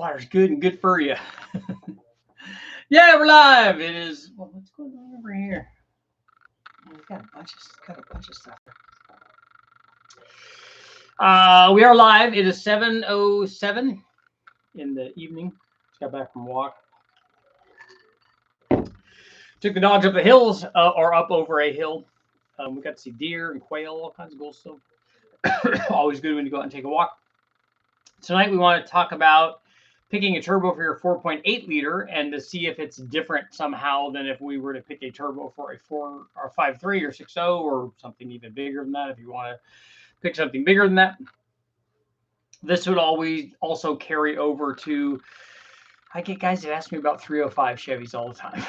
water's good and good for you. Yeah, we're live. It is. Well, what's going on over here? We've got a bunch of stuff. We are live. It is 7:07 in the evening. Just got back from a walk. Took the dogs up the hills, or up over a hill. We got to see deer and quail, all kinds of cool stuff. Always good when you go out and take a walk. Tonight we want to talk about picking a turbo for your 4.8 liter and to see if it's different somehow than if we were to pick a turbo for a 4 or 5.3 or 6.0 or something even bigger than that. If you want to pick something bigger than that, this would always also carry over to. I get guys that ask me about 305 Chevys all the time.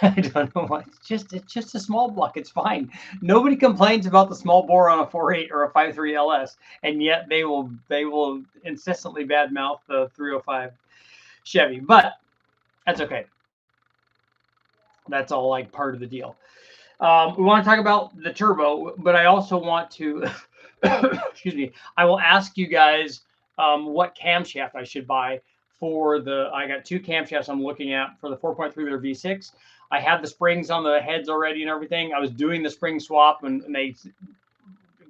I don't know why. It's just a small block. It's fine. Nobody complains about the small bore on a 4.8 or a 5.3 LS, and yet they will incessantly badmouth the 305 Chevy. But that's okay. That's all like part of the deal. We want to talk about the turbo, but I also want to, excuse me, I will ask you guys what camshaft I should buy for I got two camshafts I'm looking at for the 4.3 liter V6. I have the springs on the heads already and everything. I was doing the spring swap, and they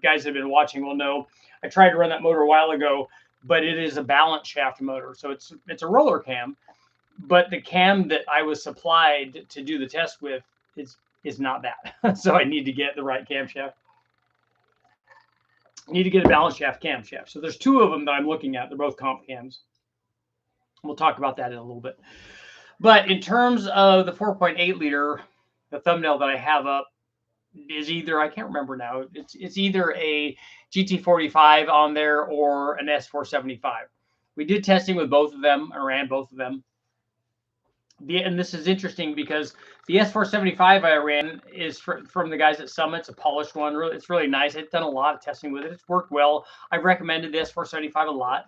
guys that have been watching will know I tried to run that motor a while ago, but it is a balance shaft motor. So it's a roller cam, but the cam that I was supplied to do the test with is not that. So I need to get the right camshaft. I need to get a balance shaft camshaft. So there's two of them that I'm looking at. They're both comp cams. We'll talk about that in a little bit. But in terms of the 4.8 liter, the thumbnail that I have up is either, I can't remember now, it's either a GT45 on there or an S475. We did testing with both of them. I ran both of them. And this is interesting because the S475 I ran is from the guys at Summit. It's a polished one. It's really nice. I've done a lot of testing with it. It's worked well. I've recommended the S475 a lot.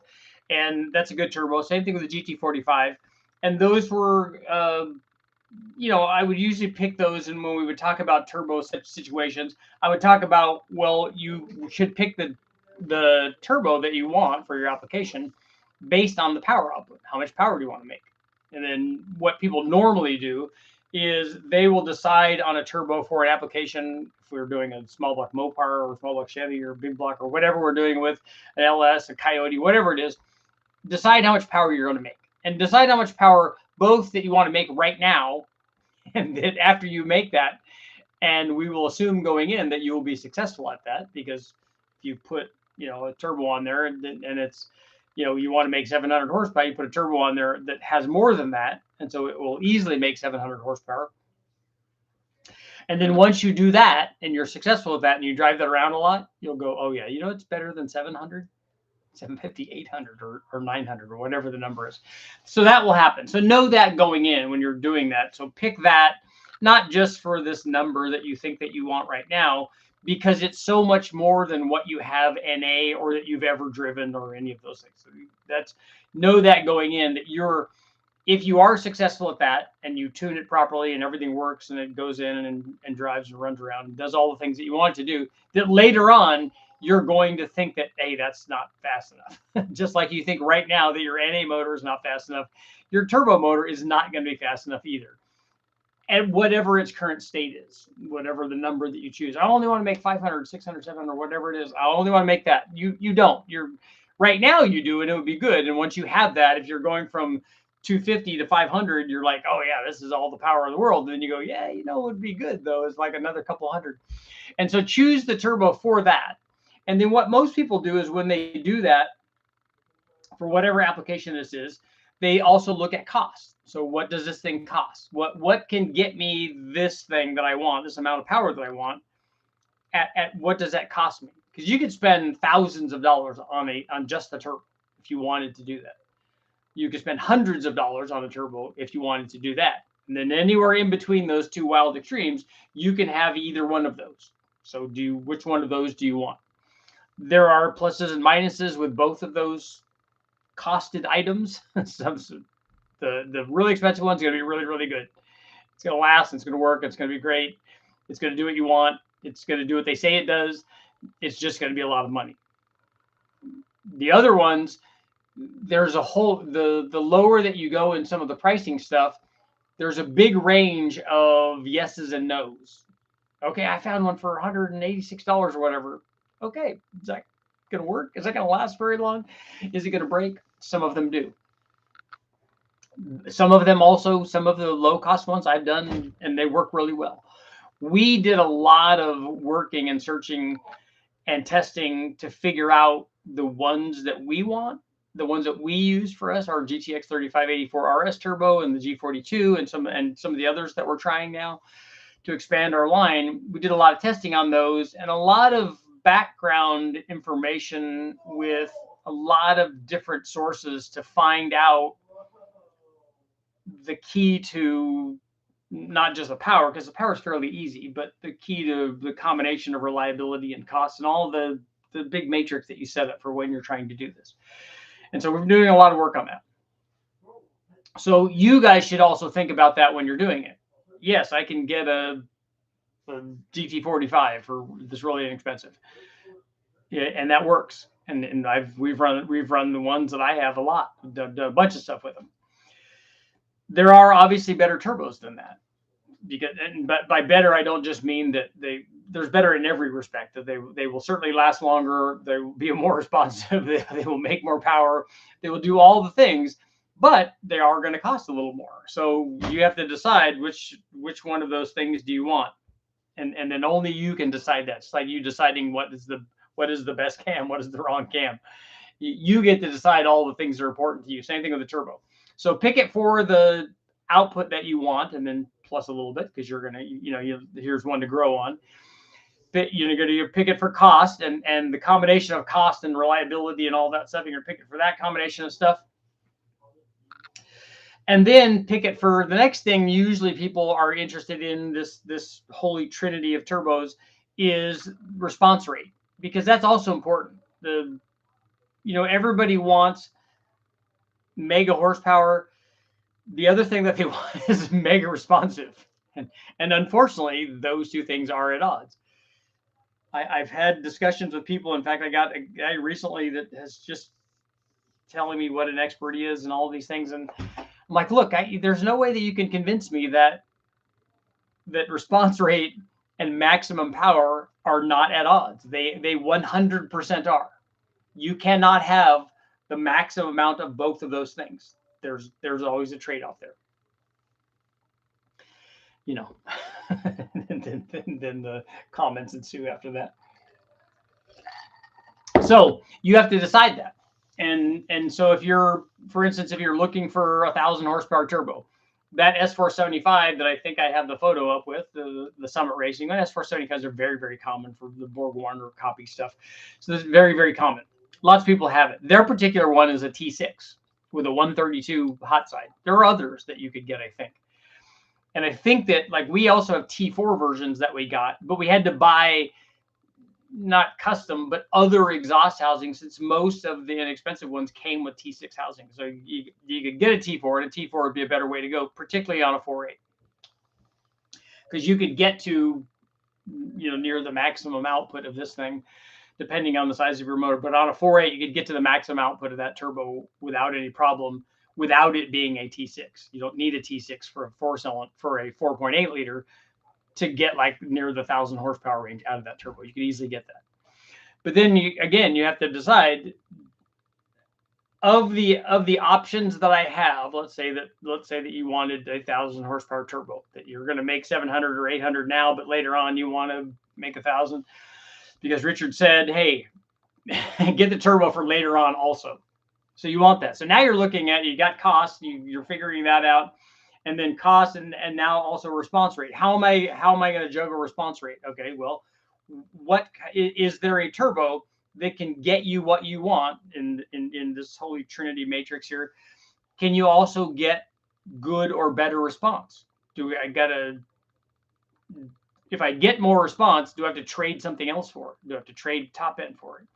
And that's a good turbo. Same thing with the GT45. And those were, I would usually pick those. And when we would talk about turbo situations, I would talk about, well, you should pick the turbo that you want for your application based on the power output. How much power do you want to make? And then what people normally do is they will decide on a turbo for an application. If we're doing a small block Mopar or small block Chevy or big block or whatever we're doing with an LS, a Coyote, whatever it is, decide how much power you're going to make and decide how much power both that you want to make right now and that after you make that. And we will assume going in that you will be successful at that, because if you put, a turbo on there and it's, you want to make 700 horsepower, you put a turbo on there that has more than that. And so it will easily make 700 horsepower. And then once you do that and you're successful with that and you drive that around a lot, you'll go, oh yeah, it's better than 700. 750, 800 or 900 or whatever the number is. So that will happen. So know that going in when you're doing that. So pick that, not just for this number that you think that you want right now, because it's so much more than what you have NA or that you've ever driven or any of those things. So know that going in, that if you are successful at that and you tune it properly and everything works and it goes in and drives and runs around and does all the things that you want it to do, that later on you're going to think that, hey, that's not fast enough. Just like you think right now that your NA motor is not fast enough, your turbo motor is not going to be fast enough either. And whatever its current state is, whatever the number that you choose. I only want to make 500, 600, 700, or whatever it is. I only want to make that. You don't. Right now you do, and it would be good. And once you have that, if you're going from 250 to 500, you're like, oh yeah, this is all the power in the world. And then you go, yeah, it would be good though. It's like another couple hundred. And so choose the turbo for that. And then what most people do is when they do that, for whatever application this is, they also look at cost. So what does this thing cost? What can get me this thing that I want, this amount of power that I want, at what does that cost me? Because you could spend thousands of dollars on just the turbo if you wanted to do that. You could spend hundreds of dollars on a turbo if you wanted to do that. And then anywhere in between those two wild extremes, you can have either one of those. So which one of those do you want? There are pluses and minuses with both of those costed items. The really expensive one's going to be really, really good. It's going to last. It's going to work. It's going to be great. It's going to do what you want. It's going to do what they say it does. It's just going to be a lot of money. The other ones, there's a whole, the lower that you go in some of the pricing stuff, there's a big range of yeses and nos. Okay, I found one for $186 or whatever. Okay, is that going to work? Is that going to last very long? Is it going to break? Some of them do. Some of them also, some of the low cost ones I've done and they work really well. We did a lot of working and searching and testing to figure out the ones that we want, the ones that we use for us, our GTX 3584 RS Turbo and the G42 and some of the others that we're trying now to expand our line. We did a lot of testing on those and a lot of background information with a lot of different sources to find out the key to not just the power, because the power is fairly easy, but the key to the combination of reliability and cost and all the big matrix that you set up for when you're trying to do this. And so we're doing a lot of work on that. So you guys should also think about that when you're doing it. Yes, I can get a GT45 for this really inexpensive. Yeah, and that works. And we've run the ones that I have a lot, done a bunch of stuff with them. There are obviously better turbos than that, but by better I don't just mean that there's better in every respect. That they will certainly last longer. They will be more responsive. They will make more power. They will do all the things, but they are going to cost a little more. So you have to decide which one of those things do you want, and then only you can decide that. It's like you deciding what is the best cam, what is the wrong cam. You get to decide all the things that are important to you. Same thing with the turbo. So pick it for the output that you want, and then plus a little bit because you're gonna, here's one to grow on. But you're gonna pick it for cost and the combination of cost and reliability and all that stuff. You're gonna pick it for that combination of stuff, and then pick it for the next thing. Usually, people are interested in this holy trinity of turbos is response rate, because that's also important. Everybody wants mega horsepower. The other thing that they want is mega responsive. And unfortunately, those two things are at odds. I've had discussions with people. In fact, I got a guy recently that has just telling me what an expert he is and all these things. And I'm like, look, there's no way that you can convince me that response rate and maximum power are not at odds. They 100% are. You cannot have the maximum amount of both of those things. There's always a trade-off there. And then the comments ensue after that. So you have to decide that. And so if you're, for instance, if you're looking for 1,000 horsepower turbo, that S475 that I think I have the photo up with, the Summit Racing, S475s are very, very common for the Borg Warner copy stuff. So this is very, very common. Lots of people have it. Their particular one is a T6 with a 132 hot side. There are others that you could get, I think. And I think that, like, we also have T4 versions that we got, but we had to buy not custom, but other exhaust housing, since most of the inexpensive ones came with T6 housing. So you could get a T4, and a T4 would be a better way to go, particularly on a 4.8. Because you could get to, near the maximum output of this thing, depending on the size of your motor. But on a 4.8, you could get to the maximum output of that turbo without any problem, without it being a T6. You don't need a T6 for a 4.8 liter to get like near the 1,000 horsepower range out of that turbo. You could easily get that. But then you have to decide of the options that I have. Let's say that you wanted a 1,000 horsepower turbo, that you're going to make 700 or 800 now, but later on you want to make 1,000. Because Richard said, hey, get the turbo for later on also. So you want that. So now you're looking at, you got cost, you're figuring that out, and then cost, and now also response rate. How am I going to juggle response rate? Okay, well, what is there a turbo that can get you what you want in this holy trinity matrix here? Can you also get good or better response? If I get more response, do I have to trade something else for it? Do I have to trade top end for it?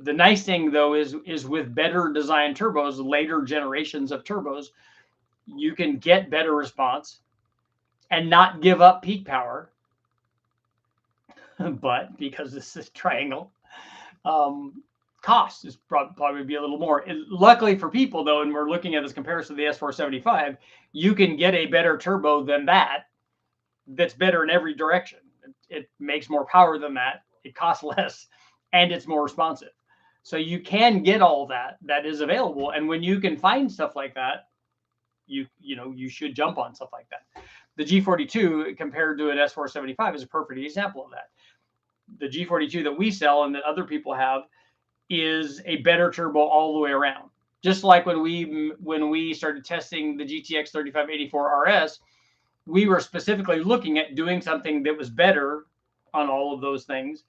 The nice thing, though, is with better designed turbos, later generations of turbos, you can get better response and not give up peak power. But because this is triangle, cost is probably be a little more. Luckily for people, though, and we're looking at this comparison to the S475, you can get a better turbo than that. That's better in every direction. It makes more power than that. It costs less, and it's more responsive. So you can get all that is available. And when you can find stuff like that, you should jump on stuff like that. The G42 compared to an S475 is a perfect example of that. The G42 that we sell and that other people have is a better turbo all the way around. Just like when we started testing the GTX 3584 RS, we were specifically looking at doing something that was better on all of those things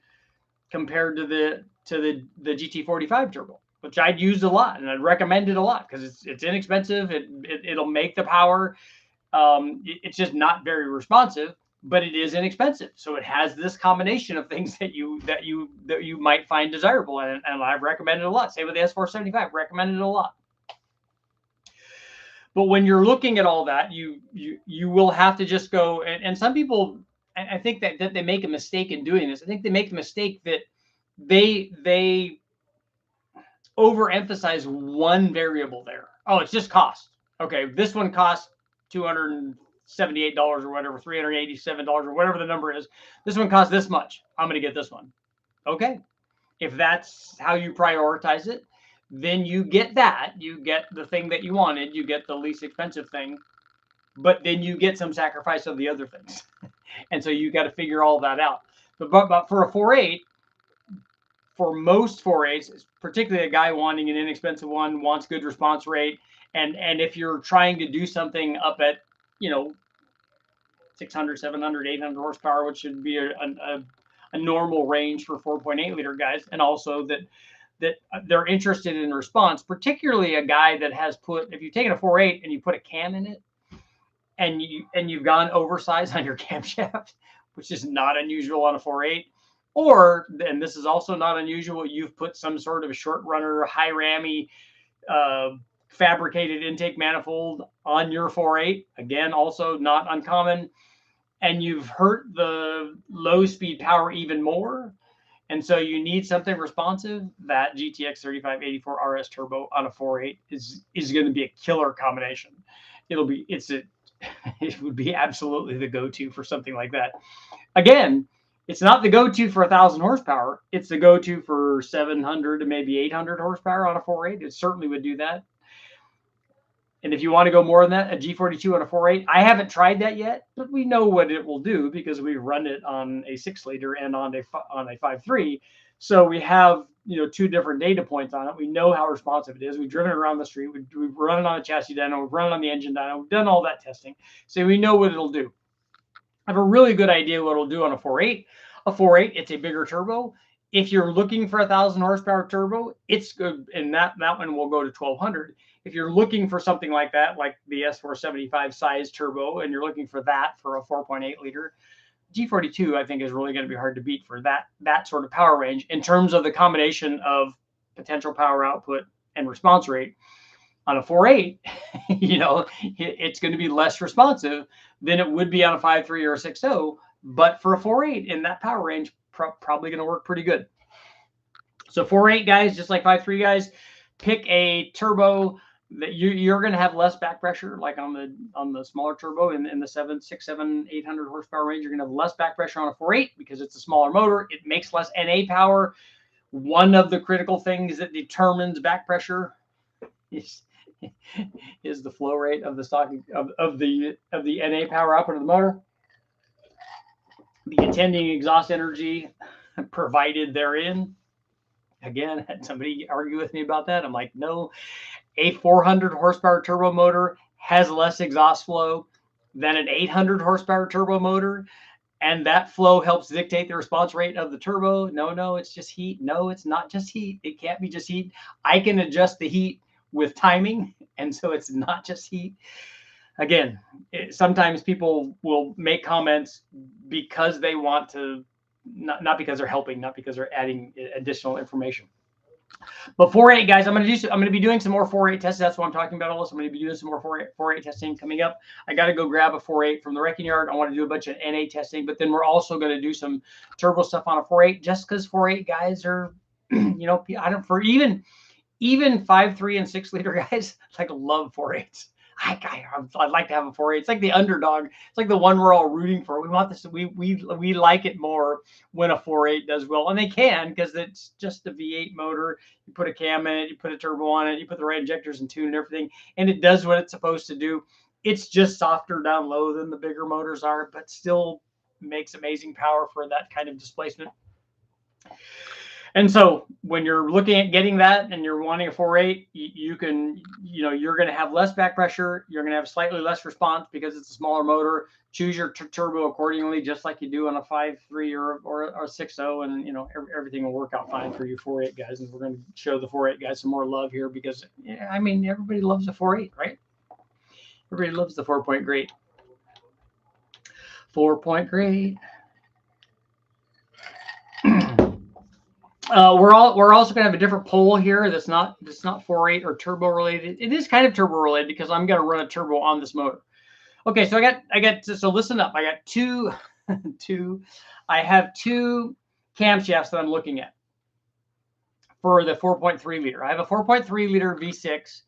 compared to the GT45 turbo, which I'd used a lot and I'd recommend it a lot because it's inexpensive. It'll make the power. It's just not very responsive, but it is inexpensive. So it has this combination of things that you might find desirable, and I've recommended it a lot. Same with the S475, recommended it a lot. But when you're looking at all that, you will have to just go, and some people, I think that they make a mistake in doing this. I think they make the mistake that they overemphasize one variable there. Oh, it's just cost. Okay, this one costs $278 or whatever, $387 or whatever the number is. This one costs this much. I'm going to get this one. Okay, if that's how you prioritize it, then you get that. You get the thing that you wanted. You get the least expensive thing, but then you get some sacrifice of the other things. And so you got to figure all that out. But for a 4.8, for most 4.8s, particularly a guy wanting an inexpensive one, wants good response rate, and if you're trying to do something up at 600, 700, 800 horsepower, which should be a normal range for 4.8 liter guys, and also that they're interested in response, particularly a guy that has if you've taken a 4.8 and you put a cam in it, and you've gone oversized on your camshaft, which is not unusual on a 4.8, or, and this is also not unusual, you've put some sort of a short runner, high rammy, fabricated intake manifold on your 4.8, again, also not uncommon, and you've hurt the low speed power even more. And so you need something responsive. That GTX 3584 RS turbo on a 4.8 is going to be a killer combination. It would be absolutely the go-to for something like that. Again, it's not the go-to for 1,000 horsepower. It's the go-to for 700 to maybe 800 horsepower on a 4.8. It certainly would do that. And if you want to go more than that, a G42 on a 4.8, I haven't tried that yet, but we know what it will do because we've run it on a 6-liter and on a 5.3. So we have two different data points on it. We know how responsive it is. We've driven it around the street. We've run it on a chassis dyno. We've run it on the engine dyno. We've done all that testing. So we know what it'll do. I have a really good idea what it'll do on a 4.8. A 4.8, it's a bigger turbo. If you're looking for 1,000 horsepower turbo, it's good, and that one will go to 1,200. If you're looking for something like that, like the S475 size turbo, and you're looking for that for a 4.8 liter, G42 I think is really going to be hard to beat for that sort of power range in terms of the combination of potential power output and response rate. On a 4.8, it's going to be less responsive than it would be on a 5.3 or a 6.0, but for a 4.8 in that power range, probably going to work pretty good. So 4.8 guys, just like 5.3 guys, pick a turbo that you're going to have less back pressure, like on the smaller turbo in the 6, 7, 800 horsepower range. You're going to have less back pressure on a 4.8 because it's a smaller motor. It makes less NA power. One of the critical things that determines back pressure is the flow rate of the stock of the NA power output of the motor. The attending exhaust energy provided therein. Again, had somebody argue with me about that. I'm like, no, a 400 horsepower turbo motor has less exhaust flow than an 800 horsepower turbo motor. And that flow helps dictate the response rate of the turbo. No, it's just heat. No, it's not just heat. It can't be just heat. I can adjust the heat with timing. And so it's not just heat. Again, sometimes people will make comments because they want to, not because they're helping, not because they're adding additional information. But 4.8 guys, I'm going to be doing some more 4.8 tests. That's what I'm talking about. Also, I'm going to be doing some more 4.8 testing coming up. I got to go grab a 4.8 from the wrecking yard. I want to do a bunch of NA testing, but then we're also going to do some turbo stuff on a 4.8 just because 4.8 guys are You know, I don't, for even 5.3 and 6 liter guys, like love 4.8s. I'd like to have a 4.8. It's like the underdog. It's like the one we're all rooting for. We want this. We like it more when a 4.8 does well, and they can, because it's just a V8 motor. You put a cam in it, you put a turbo on it, you put the right injectors and tune and everything, and it does what it's supposed to do. It's just softer down low than the bigger motors are, but still makes amazing power for that kind of displacement. And so when you're looking at getting that and you're wanting a 4.8, you can, you know, you're going to have less back pressure. You're going to have slightly less response because it's a smaller motor. Choose your turbo accordingly, just like you do on a 5.3 or a 6.0, and, you know, everything will work out fine for you 4.8 guys. And we're going to show the 4.8 guys some more love here because, I mean, everybody loves the 4.8, right? Everybody loves the 4-point great. 4-point great. We're also going to have a different pole here that's not 4.8 or turbo related. It is kind of turbo related because I'm going to run a turbo on this motor. Okay, so so listen up. I got I have two camshafts that I'm looking at for the 4.3 liter. I have a 4.3 liter V6.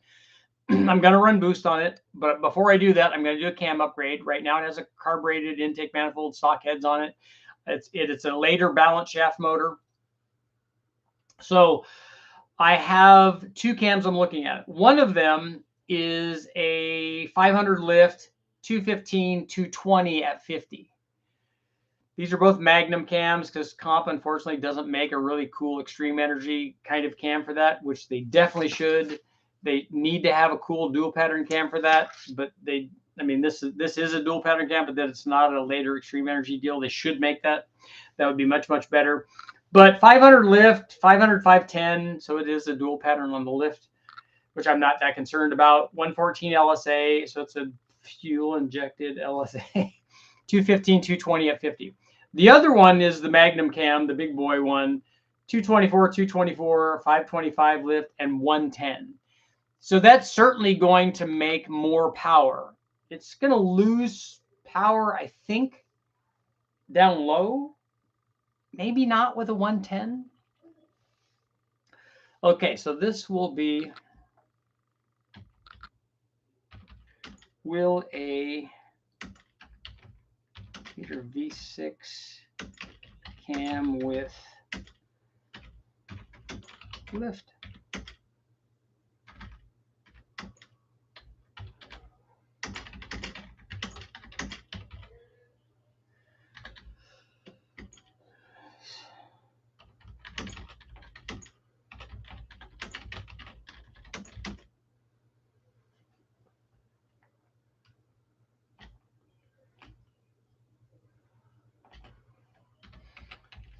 I'm going to run boost on it, but before I do that, I'm going to do a cam upgrade. Right now, it has a carbureted intake manifold, stock heads on it. It's a later balance shaft motor. So I have two cams I'm looking at. One of them is a 500 lift, 215, 220 at 50. These are both Magnum cams because Comp unfortunately doesn't make a really cool extreme energy kind of cam for that, which they definitely should. They need to have a cool dual pattern cam for that, but this is a dual pattern cam, but that it's not a later extreme energy deal. They should make that. That would be much, much better. But 500 lift, 500, 510, so it is a dual pattern on the lift, which I'm not that concerned about. 114 LSA, so it's a fuel injected LSA. 215, 220 at 50. The other one is the Magnum cam, the big boy one, 224, 224, 525 lift, and 110. So that's certainly going to make more power. It's going to lose power, I think, down low. Maybe not with a 110. Okay, so this will be, will a liter V6 cam with lift.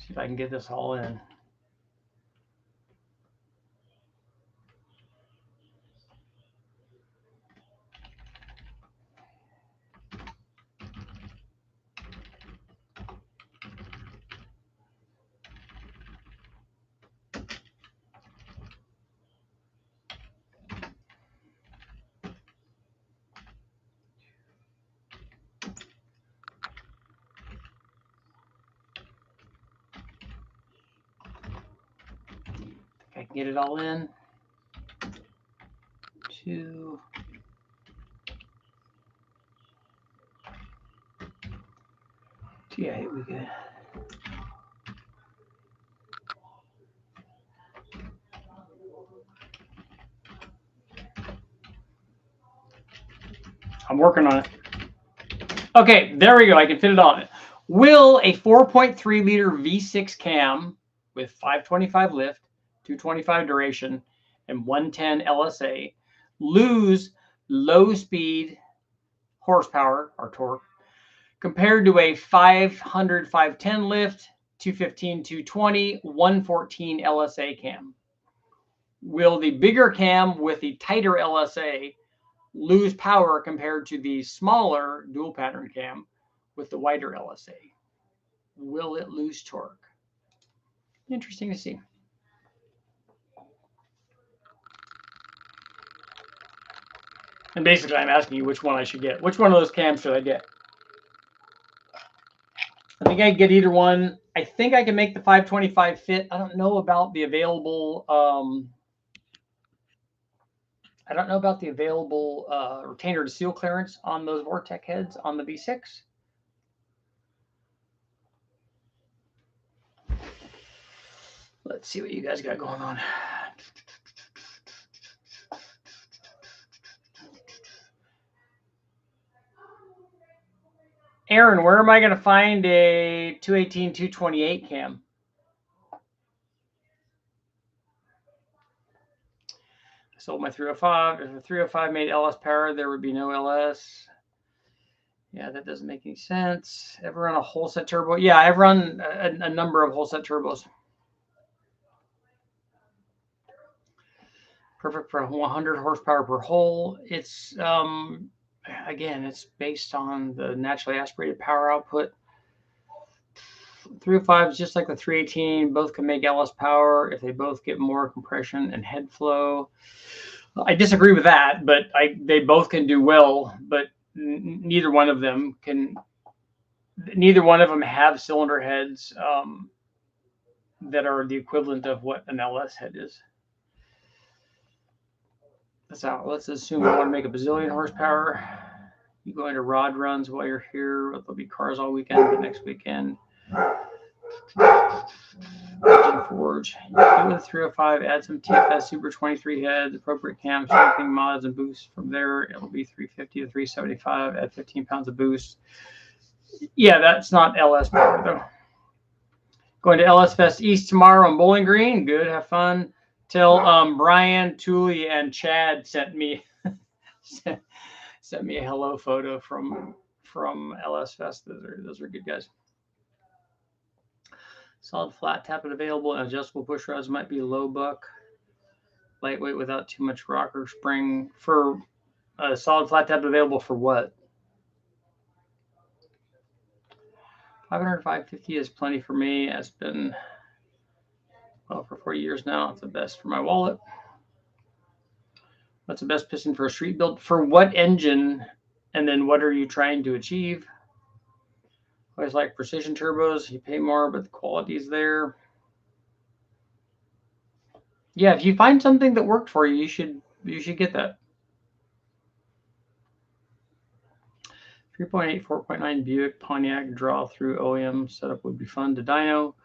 See if I can get this all in. I can get it all in. 2. Yeah, here we go. I'm working on it. Okay, there we go. I can fit it on it. Will a 4.3 liter V6 cam with 525 lift, 225 duration, and 110 LSA lose low speed horsepower or torque compared to a 500, 510 lift, 215, 220, 114 LSA cam? Will the bigger cam with the tighter LSA lose power compared to the smaller dual pattern cam with the wider LSA? Will it lose torque? Interesting to see. And basically, I'm asking you which one I should get. Which one of those cams should I get? I think I get either one. I think I can make the 525 fit. I don't know about the available. I don't know about the available retainer to seal clearance on those Vortec heads on the V6. Let's see what you guys got going on. Aaron, where am I going to find a 218, 228 cam? I sold my 305. If the 305 made LS power, there would be no LS. Yeah, that doesn't make any sense. Ever run a whole set turbo? Yeah, I've run a number of whole set turbos. Perfect for 100 horsepower per hole. It's again, it's based on the naturally aspirated power output. 305 is just like the 318. Both can make LS power if they both get more compression and head flow. I disagree with that, but they both can do well, but neither one of them can. Neither one of them have cylinder heads that are the equivalent of what an LS head is. So let's assume we want to make a bazillion horsepower. You go into rod runs while you're here. There'll be cars all weekend, but next weekend. Forge. You go with 305, add some TFS Super 23 heads, appropriate cams, strengthening mods, and boosts. From there, it'll be 350 to 375. Add 15 pounds of boost. Yeah, that's not LS power though. Going to LS Fest East tomorrow on Bowling Green. Good, have fun. Till Brian, Thule, and Chad sent me sent me a hello photo from LS Fest. Those are good guys. Solid flat tappet available, and adjustable push rods might be low buck. Lightweight without too much rocker spring. For solid flat tappet available for what? 500, 550 is plenty for me. It's been, well, for 4 years now. It's the best for my wallet. What's the best piston for a street build? For what engine? And then what are you trying to achieve? Always like precision turbos. You pay more, but the quality is there. Yeah, if you find something that worked for you, you should get that. 3.8, 4.9 Buick Pontiac draw through OEM setup would be fun to dyno.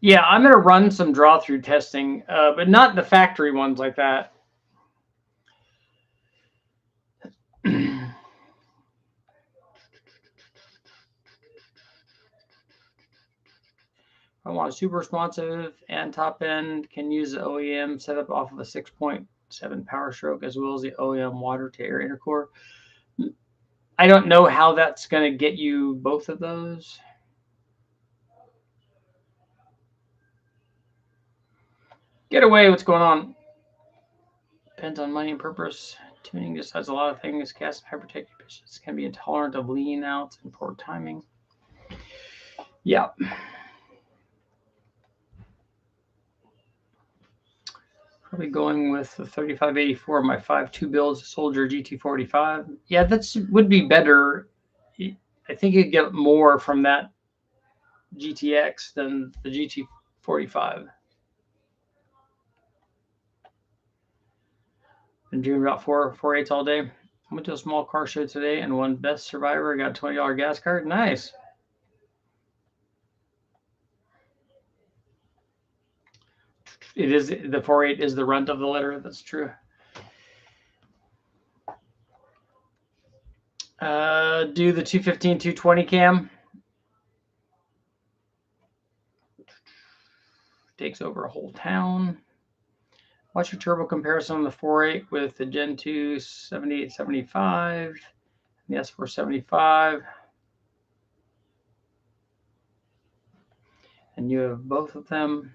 Yeah, I'm going to run some draw through testing, but not the factory ones like that. I want super responsive and top end. Can use the OEM setup off of a 6.7 power stroke as well as the OEM water to air intercore. I don't know how that's going to get you both of those. Get away, what's going on? Depends on money and purpose. Tuning just has a lot of things. Cast hypertech efficiency can be intolerant of lean outs and poor timing. Yeah. Probably going with the 3584, my 5.2 builds, Soldier GT45. Yeah, that would be better. I think you'd get more from that GTX than the GT45. Been dreaming about 4.8s all day. I went to a small car show today and won Best Survivor. Got a $20 gas card. Nice. It is the 4.8 is the runt of the litter. That's true. Do the 215, 220 cam. Takes over a whole town. Watch your turbo comparison on the 4.8 with the Gen 2 7875 and the S475. And you have both of them.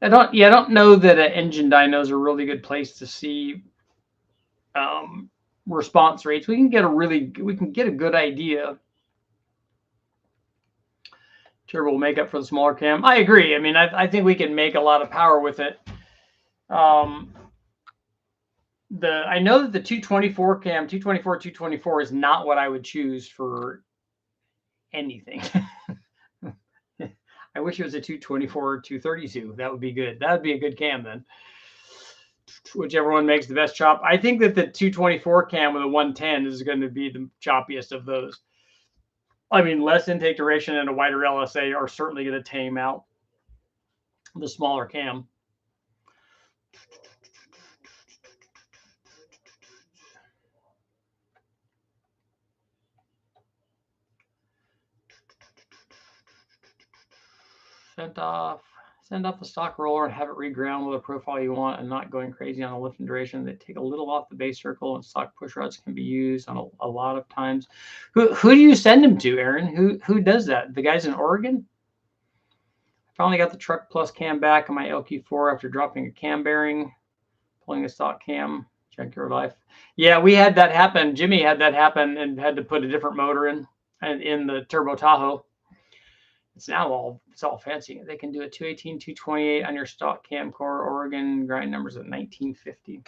I don't know that engine dyno is a really good place to see response rates. We can get a good idea. Turbo will make up for the smaller cam. I agree. I mean, I think we can make a lot of power with it. I know that the 224 cam, 224 is not what I would choose for anything. I wish it was a 224 or 232. That would be good. That would be a good cam then. Whichever one makes the best chop. I think that the 224 cam with a 110 is going to be the choppiest of those. I mean, less intake duration and a wider LSA are certainly going to tame out the smaller cam. Send off the stock roller and have it reground with a profile you want and not going crazy on the lift and duration. They take a little off the base circle, and stock push rods can be used on a lot of times. Who do you send them to, Aaron? Who does that? The guys in Oregon? I finally got the truck plus cam back on my LQ4 after dropping a cam bearing, pulling a stock cam. Check your life. Yeah, we had that happen. Jimmy had that happen and had to put a different motor in the Turbo Tahoe. It's all fancy. They can do a 218, 228 on your stock Camcore Oregon grind numbers at 1950.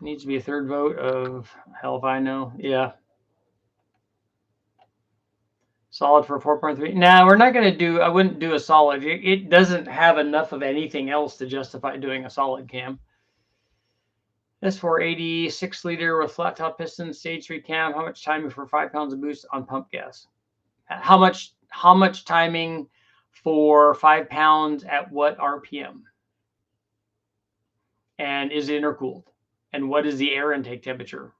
Needs to be a third vote of hell if I know. Yeah. Solid for 4.3. Nah, we're not going to do, I wouldn't do a solid. It doesn't have enough of anything else to justify doing a solid cam. S480 6-liter with flat top piston, stage 3 cam. How much timing for 5 pounds of boost on pump gas? How much timing for 5 pounds at what RPM? And is it intercooled? And what is the air intake temperature?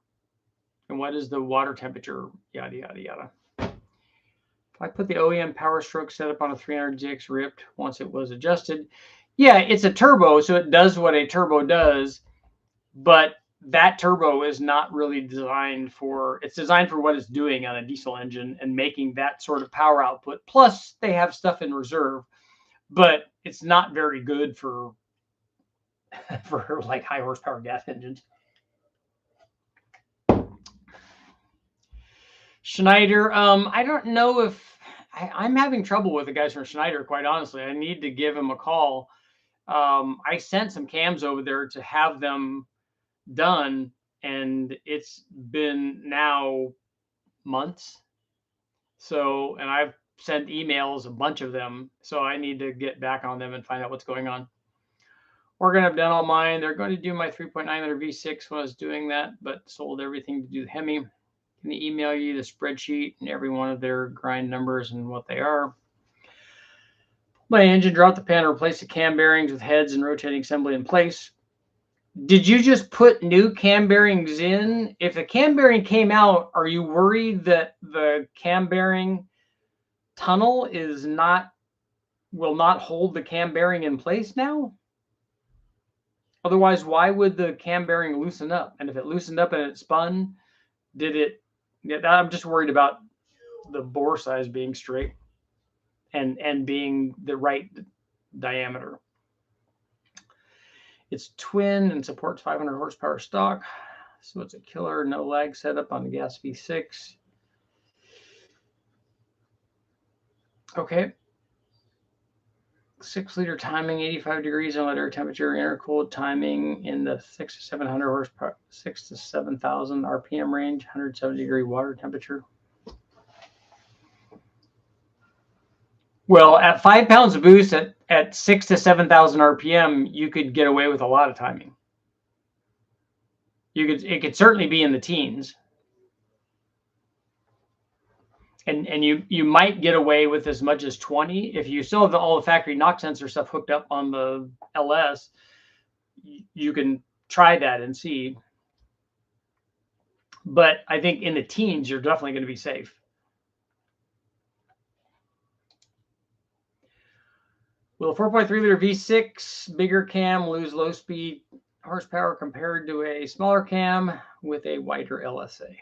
And what is the water temperature? Yada, yada, yada. If I put the OEM Power Stroke setup on a 300ZX ripped once it was adjusted, yeah, it's a turbo, so it does what a turbo does. But that turbo is not really designed for, it's designed for what it's doing on a diesel engine and making that sort of power output. Plus, they have stuff in reserve, but it's not very good for like high horsepower gas engines. Schneider, I don't know if I'm having trouble with the guys from Schneider, quite honestly. I need to give them a call. I sent some cams over there to have them done, and it's been now months. So, and I've sent emails, a bunch of them, so I need to get back on them and find out what's going on. We're going to have done all mine. They're going to do my 3.9 liter V6 when I was doing that, but sold everything to do the Hemi. Can they email you the spreadsheet and every one of their grind numbers and what they are? My engine, dropped the pan, replace the cam bearings with heads and rotating assembly in place. Did you just put new cam bearings in? If the cam bearing came out, are you worried that the cam bearing tunnel will not hold the cam bearing in place now? Otherwise, why would the cam bearing loosen up? And if it loosened up and it spun, did it? Yeah, I'm just worried about the bore size being straight and being the right diameter. It's twin and supports 500 horsepower stock. So it's a killer no lag setup on the gas V6. Okay. 6-liter timing, 85 degrees on air temperature, intercooled timing in the 6 to 700 horsepower, 6 to 7,000 RPM range, 170 degree water temperature. Well, at 5 pounds of boost at 6 to 7,000 RPM, you could get away with a lot of timing. It could certainly be in the teens. And you might get away with as much as 20 if you still have all the factory knock sensor stuff hooked up on the LS. You can try that and see. But I think in the teens, you're definitely going to be safe. Will a 4.3 liter V6 bigger cam lose low speed horsepower compared to a smaller cam with a wider LSA?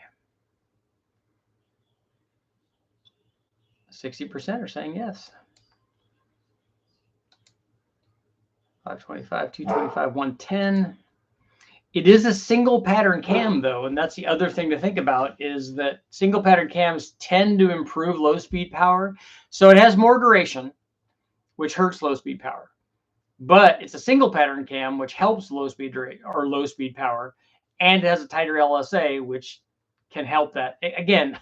60% are saying yes. 525, 225, 110. It is a single pattern cam though, and that's the other thing to think about is that single pattern cams tend to improve low speed power. So it has more duration, which hurts low speed power. But it's a single pattern cam, which helps low speed power. and it has a tighter LSA, which can help that. Again,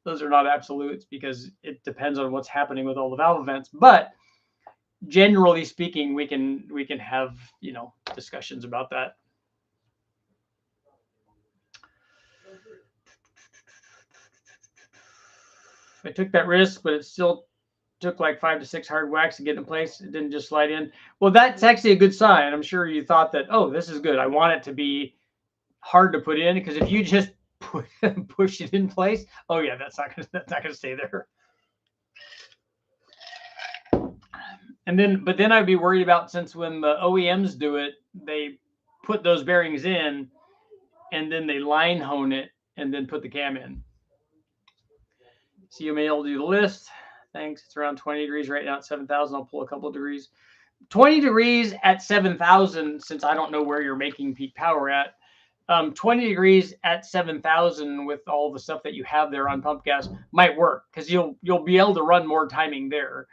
those are not absolutes because it depends on what's happening with all the valve events. But generally speaking, we can have, you know, discussions about that. I took that risk, but it still took like 5 to 6 hard whacks to get in place. It didn't just slide in. Well, that's actually a good sign. I'm sure you thought that, oh, this is good. I want it to be hard to put in, because if you just push it in place, oh yeah, that's not gonna stay there. And then, but then I'd be worried about, since when the OEMs do it, they put those bearings in and then they line hone it and then put the cam in. So you may be able to do the list. Thanks. It's around 20 degrees right now at 7,000. I'll pull a couple of degrees. 20 degrees at 7,000, since I don't know where you're making peak power at. 20 degrees at 7,000 with all the stuff that you have there on pump gas might work, because you'll be able to run more timing there.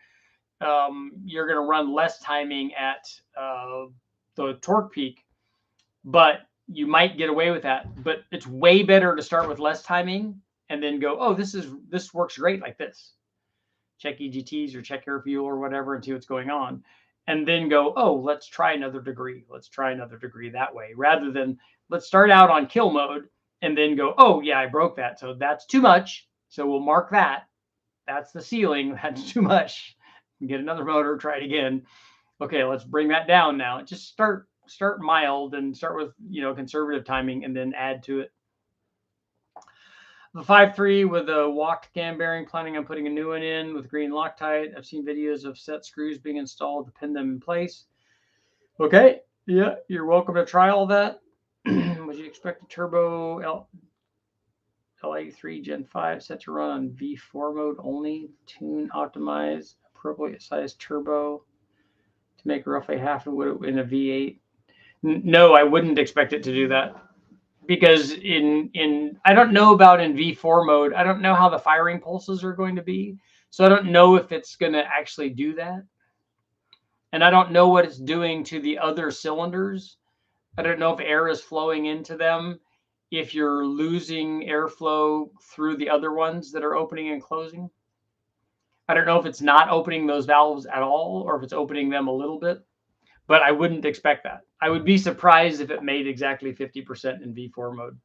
You're going to run less timing at the torque peak, but you might get away with that. But it's way better to start with less timing and then go, oh, this works great like this. Check EGTs or check air fuel or whatever and see what's going on. And then go, oh, let's try another degree. Let's try another degree that way, rather than let's start out on kill mode and then go, oh yeah, I broke that. So that's too much. So we'll mark that. That's the ceiling. That's too much. Get another motor, try it again. Okay, let's bring that down now. Just start mild and start with, you know, conservative timing and then add to it. The 5.3 with a walked cam bearing, planning on putting a new one in with green Loctite. I've seen videos of set screws being installed to pin them in place. Okay, yeah, you're welcome to try all that. Would you expect a turbo LA3 Gen 5 set to run on V4 mode only? Tune, optimize, appropriate size turbo to make roughly half of what it in a V8? No, I wouldn't expect it to do that. Because I don't know about in V4 mode, I don't know how the firing pulses are going to be. So I don't know if it's going to actually do that. And I don't know what it's doing to the other cylinders. I don't know if air is flowing into them, if you're losing airflow through the other ones that are opening and closing. I don't know if it's not opening those valves at all, or if it's opening them a little bit. But I wouldn't expect that. I would be surprised if it made exactly 50% in V4 mode.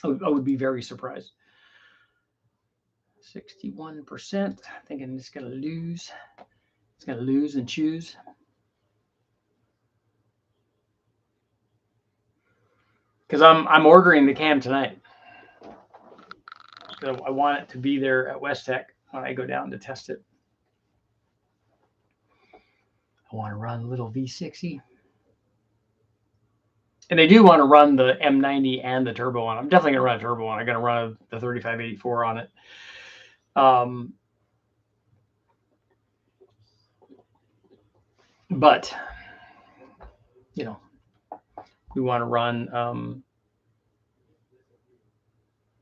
I would be very surprised. 61%. Thinking it's going to lose. It's going to lose and choose. Because I'm ordering the cam tonight. So I want it to be there at West Tech when I go down to test it. I want to run a little V60. And I do want to run the M90 and the turbo on. I'm definitely going to run a turbo on. I'm going to run the 3584 on it. But, you know, we want to run.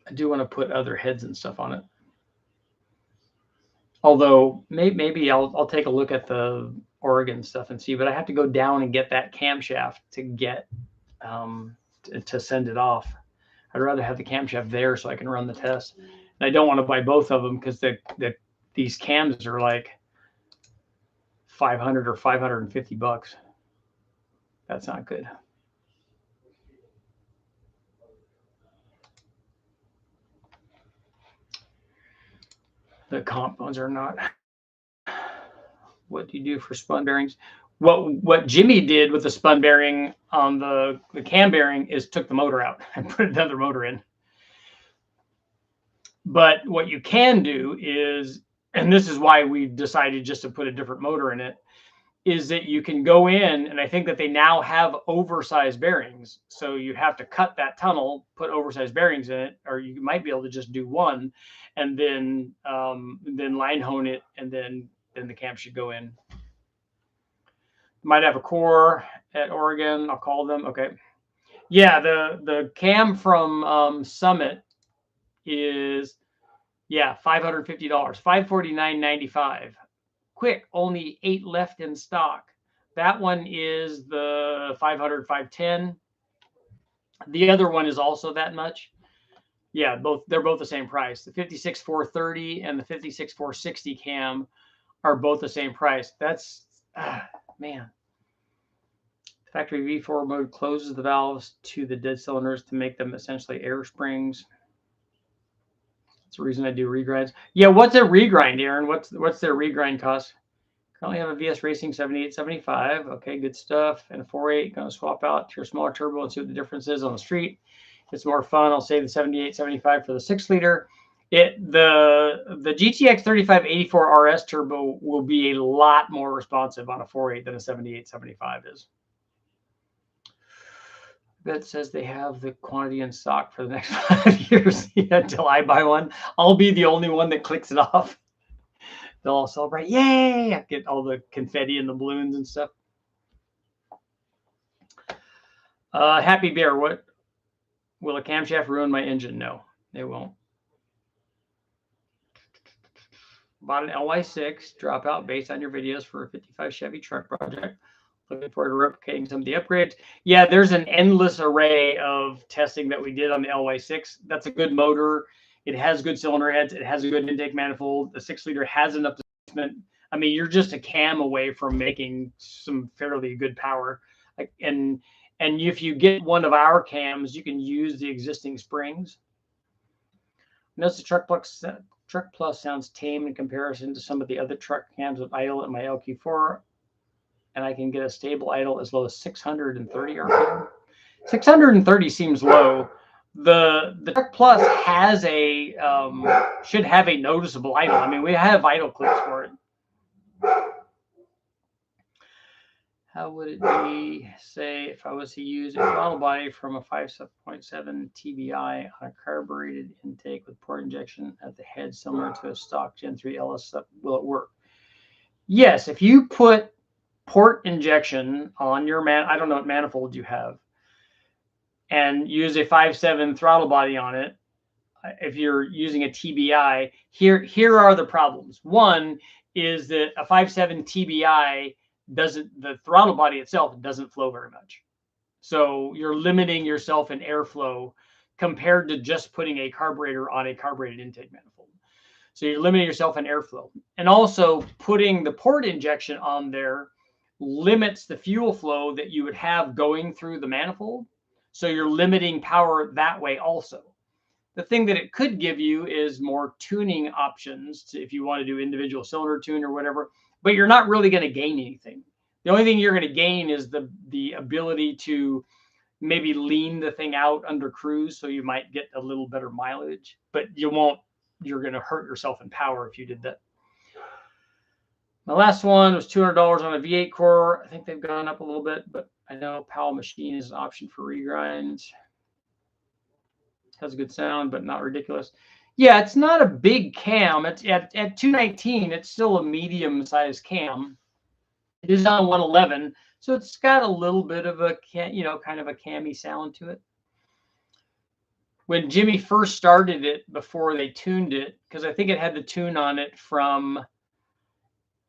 I do want to put other heads and stuff on it. Although maybe I'll take a look at the Oregon stuff and see, but I have to go down and get that camshaft to get to send it off. I'd rather have the camshaft there so I can run the test. And I don't want to buy both of them because these cams are like $500 or $550. That's not good. The comp ones are not. What do you do for spun bearings? What Jimmy did with the spun bearing on the cam bearing is took the motor out and put another motor in. But what you can do is, and this is why we decided just to put a different motor in it, is that you can go in, and I think that they now have oversized bearings. So you have to cut that tunnel, put oversized bearings in it, or you might be able to just do one, and then line hone it, and then the cam should go in. Might have a core at Oregon. I'll call them. Okay. Yeah, the cam from Summit is, yeah, $550, $549.95. Quick, only 8 left in stock. That one is the 500, 510. The other one is also that much. Yeah, they're both the same price. The 56-430 and the 56-460 cam are both the same price. That's, man. Factory V4 mode closes the valves to the dead cylinders to make them essentially air springs. That's the reason I do regrinds. Yeah, what's a regrind, Aaron? What's their regrind cost? Currently have a VS Racing 7875. Okay, good stuff. And a 4.8. Going to swap out to your smaller turbo and see what the difference is on the street. It's more fun. I'll say the 7875 for the 6-liter. The GTX 3584 RS turbo will be a lot more responsive on a 4.8 than a 7875 is. That says they have the quantity in stock for the next 5 years until I buy one. I'll be the only one that clicks it off. They'll all celebrate. Yay! I get all the confetti and the balloons and stuff. Happy Bear, what? Will a camshaft ruin my engine? No, it won't. Bought an LY6 dropout based on your videos for a 55 Chevy truck project. Looking forward to replicating some of the upgrades. Yeah, there's an endless array of testing that we did on the LY6. That's a good motor. It has good cylinder heads. It has a good intake manifold. The 6-liter has enough displacement. I mean, you're just a cam away from making some fairly good power. And if you get one of our cams, you can use the existing springs. Notice the Truck Plus sounds tame in comparison to some of the other truck cams with idle at my LQ4. And I can get a stable idle as low as 630 RPM. 630 seems low. The Truck Plus has a should have a noticeable idle. I mean, we have idle clips for it. How would it be, say, if I was to use a throttle body from a 5.7 TBI on a carbureted intake with port injection at the head similar to a stock Gen 3 LS? Will it work? Yes, if you put port injection on your I don't know what manifold you have, and use a 5.7 throttle body on it. If you're using a TBI, here are the problems. One is that a 5.7 TBI the throttle body itself doesn't flow very much. So you're limiting yourself in airflow compared to just putting a carburetor on a carbureted intake manifold. So you're limiting yourself in airflow. And also putting the port injection on there limits the fuel flow that you would have going through the manifold. So you're limiting power that way also. The thing that it could give you is more tuning options if you want to do individual cylinder tune or whatever, but you're not really going to gain anything. The only thing you're going to gain is the ability to maybe lean the thing out under cruise, so you might get a little better mileage, but you're going to hurt yourself in power if you did that. My last one was $200 on a V8 core. I think they've gone up a little bit, but I know Powell Machine is an option for regrinds. Has a good sound, but not ridiculous. Yeah, it's not a big cam. It's at 219. It's still a medium-sized cam. It is on 111, so it's got a little bit of a kind of a cammy sound to it. When Jimmy first started it, before they tuned it, because I think it had the tune on it from.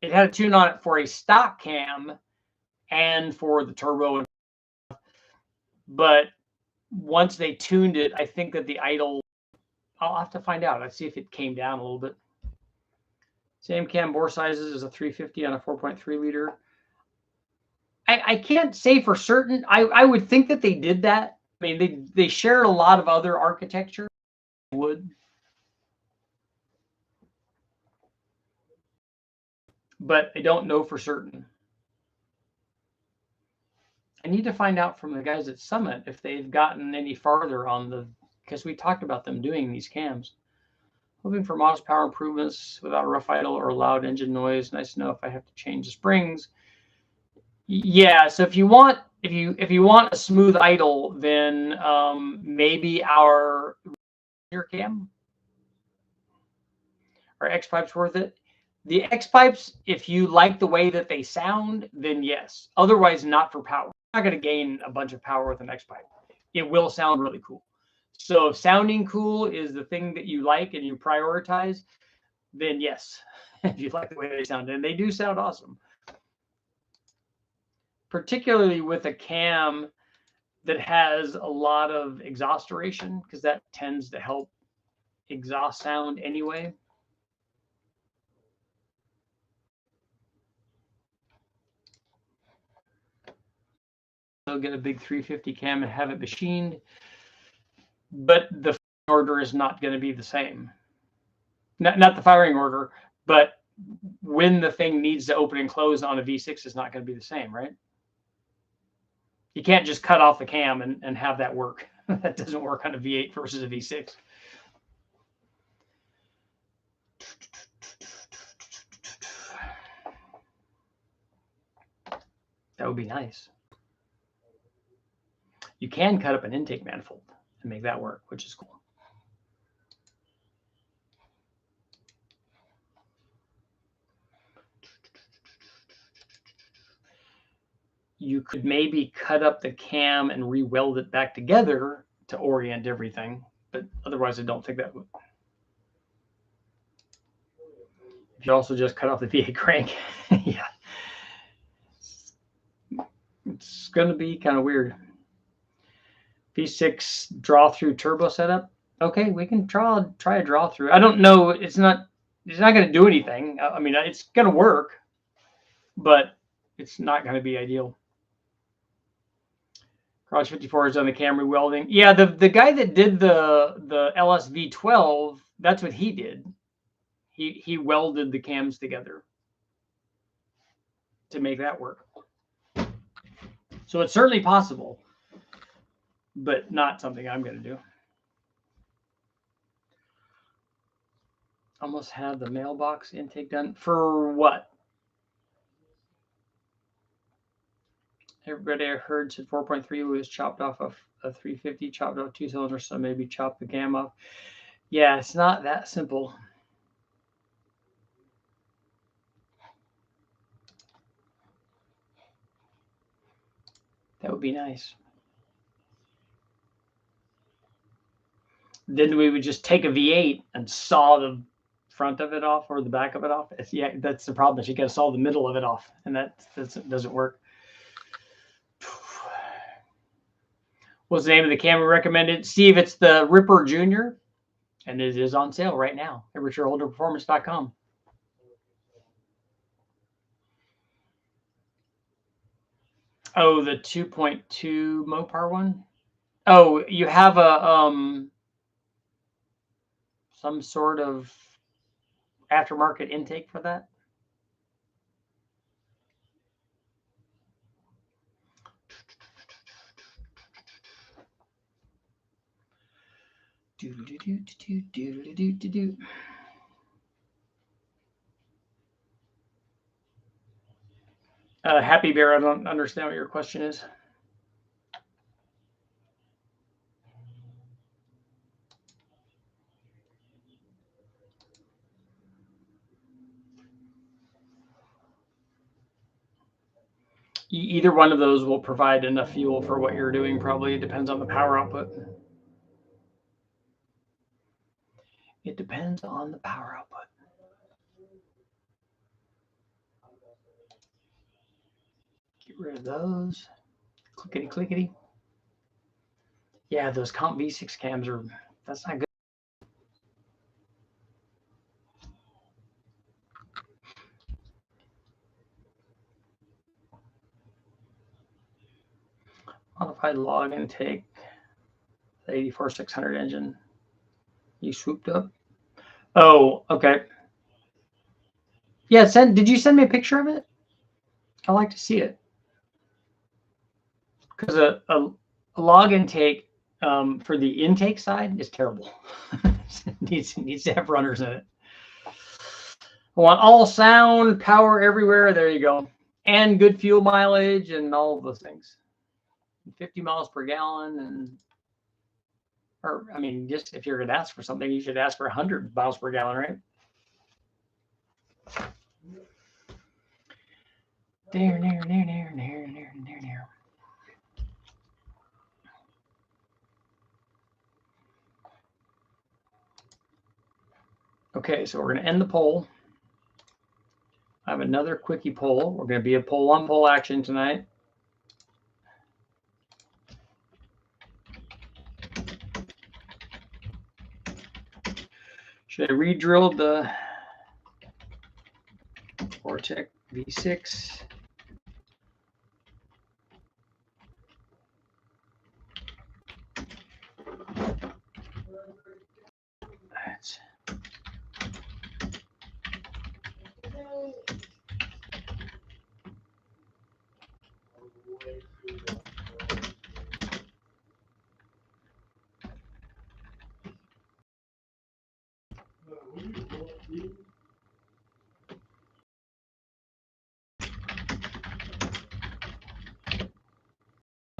It had a tune on it for a stock cam and for the turbo. But once they tuned it, I think that the idle, I'll have to find out. Let's see if it came down a little bit. Same cam bore sizes as a 350 on a 4.3 liter. I can't say for certain. I would think that they did that. I mean, they shared a lot of other architecture. Would. But I don't know for certain. I need to find out from the guys at Summit if they've gotten any farther on because we talked about them doing these cams. Hoping for modest power improvements without a rough idle or loud engine noise. Nice to know if I have to change the springs. Yeah, so if you want a smooth idle, then maybe our rear cam or X pipe's worth it. The X pipes, if you like the way that they sound, then yes. Otherwise, not for power. You're not going to gain a bunch of power with an X pipe. It will sound really cool. So if sounding cool is the thing that you like and you prioritize, then yes, if you like the way they sound, and they do sound awesome. particularly with a cam that has a lot of exhaust duration, because that tends to help exhaust sound anyway. So get a big 350 cam and have it machined, but the order is not going to be the same. Not the firing order, but when the thing needs to open and close on a V6 is not going to be the same, right? You can't just cut off the cam and have that work. That doesn't work on a V8 versus a V6. That would be nice. You can cut up an intake manifold and make that work, which is cool. You could maybe cut up the cam and re-weld it back together to orient everything, but otherwise I don't think that would. If you also just cut off the V8 crank, yeah. It's going to be kind of weird. V6 draw through turbo setup. Okay, we can try a draw through. I don't know. It's not going to do anything. I mean, it's going to work, but it's not going to be ideal. Garage 54 is on the cam re-welding. Yeah, the guy that did the LSV12, that's what he did. He welded the cams together to make that work. So it's certainly possible, but not something I'm going to do. Almost had the mailbox intake done. For what? Everybody I heard said 4.3 was chopped off of a 350, chopped off 2 cylinders, so maybe chop the cam off. Yeah, it's not that simple. That would be nice. Then we would just take a V8 and saw the front of it off or the back of it off. Yeah, that's the problem. Is you got to saw the middle of it off, and that doesn't work. What's the name of the camera recommended? Steve, it's the Ripper Junior, and it is on sale right now at richardholderperformance.com. Oh, the 2.2 Mopar one? Oh, you have a some sort of aftermarket intake for that? Happy Bear, I don't understand what your question is. Either one of those will provide enough fuel for what you're doing. Probably it depends on the power output. It depends on the power output. Get rid of those. Clickety clickety. Yeah, those Comp V6 cams are, that's not good. Modified log intake, the 84-600 engine. You swooped up. Oh, okay. Yeah, did you send me a picture of it? I like to see it. Because a log intake for the intake side is terrible. needs to have runners in it. I want all sound, power everywhere. There you go. And good fuel mileage and all of those things. 50 miles per gallon. And, or, I mean, just if you're going to ask for something, you should ask for 100 miles per gallon, right? There. Okay, so we're going to end the poll. I have another quickie poll. We're going to be a poll-on-poll action tonight. Should I re-drill the Vortec V6?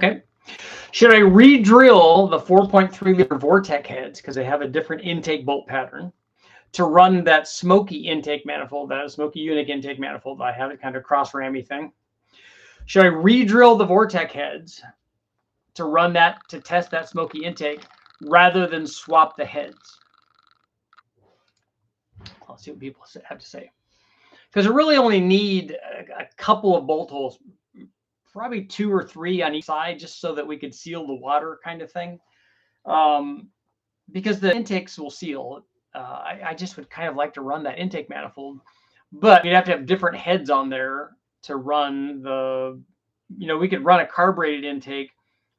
Okay. Should I re-drill the 4.3 liter Vortec heads because they have a different intake bolt pattern to run that smoky intake manifold, that smoky unique intake manifold? I have it kind of cross-rammy thing. Should I re-drill the Vortec heads to run that, to test that smoky intake rather than swap the heads? I'll see what people have to say. Because I really only need a couple of bolt holes, probably 2 or 3 on each side, just so that we could seal the water kind of thing. Because the intakes will seal. I just would kind of like to run that intake manifold, but you'd have to have different heads on there to run the, we could run a carbureted intake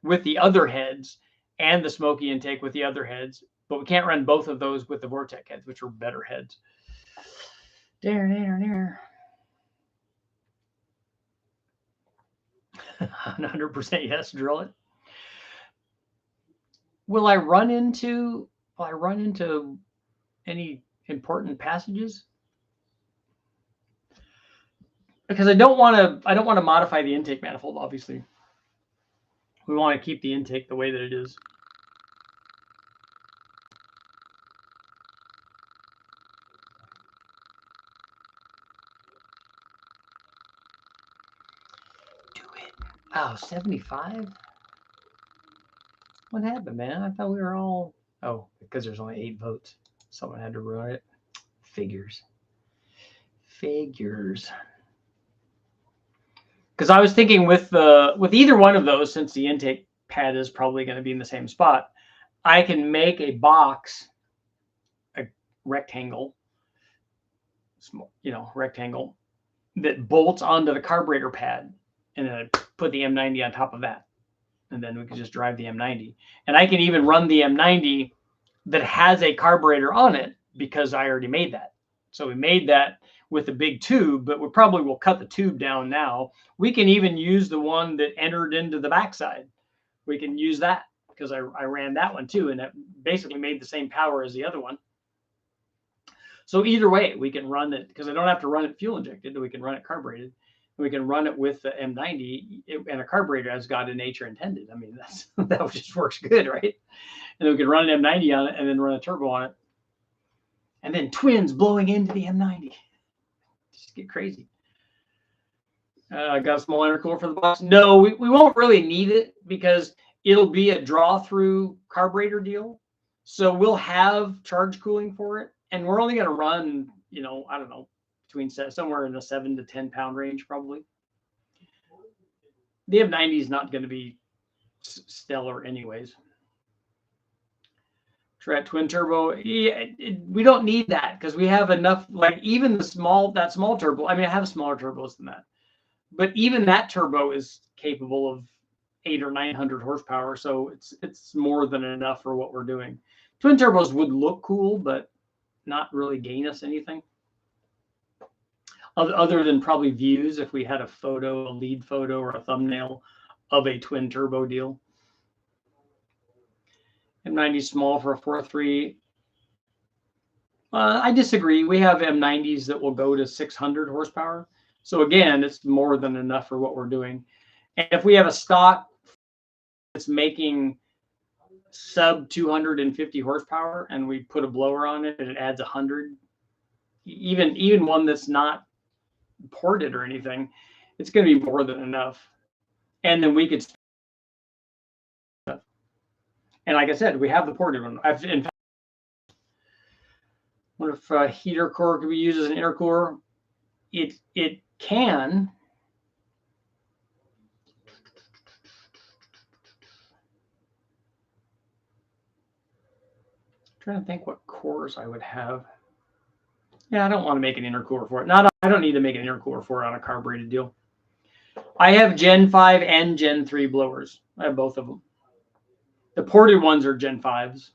with the other heads and the smoky intake with the other heads, but we can't run both of those with the Vortec heads, which are better heads. There. 100% yes, drill it. Will I run into any important passages? Because I don't want to modify the intake manifold, obviously. We want to keep the intake the way that it is. Do it. Oh, 75? What happened, man? I thought we were all... Oh, because there's only 8 votes. Someone had to run it. Figures. Because I was thinking with either one of those, since the intake pad is probably going to be in the same spot, I can make a box, a rectangle, rectangle that bolts onto the carburetor pad, and then I put the M90 on top of that, and then we can just drive the M90. And I can even run the M90 that has a carburetor on it because I already made that. So we made that with a big tube, but we probably will cut the tube down now. We can even use the one that entered into the backside. We can use that because I ran that one too, and that basically made the same power as the other one. So either way, we can run it, because I don't have to run it fuel injected. We can run it carbureted. We can run it with the M90 and a carburetor as God in nature intended. I mean, that just works good, right? And then we can run an M90 on it and then run a turbo on it. And then twins blowing into the M90. Just get crazy. I got a small intercooler for the box. No, we won't really need it because it'll be a draw-through carburetor deal. So we'll have charge cooling for it. And we're only going to run, I don't know, between somewhere in the 7 to 10 pound range, probably. The M90 is not going to be stellar anyways. Trat twin turbo. Yeah, we don't need that because we have enough, like even that small turbo. I mean, I have smaller turbos than that, but even that turbo is capable of 800 or 900 horsepower. So it's more than enough for what we're doing. Twin turbos would look cool, but not really gain us anything other than probably views if we had a lead photo or a thumbnail of a twin turbo deal. M90 small for a 4.3. I disagree. We have M90s that will go to 600 horsepower. So again, it's more than enough for what we're doing. And if we have a stock that's making sub 250 horsepower and we put a blower on it and it adds 100, even one that's not ported or anything, it's going to be more than enough. And then we could, and like I said, we have the ported one. In fact, what if a heater core could be used as an intercooler? It can. trying to think what cores I would have. Yeah, I don't want to make an intercooler for it. I don't need to make an intercooler for it on a carbureted deal. I have Gen 5 and Gen 3 blowers. I have both of them. The ported ones are Gen 5s.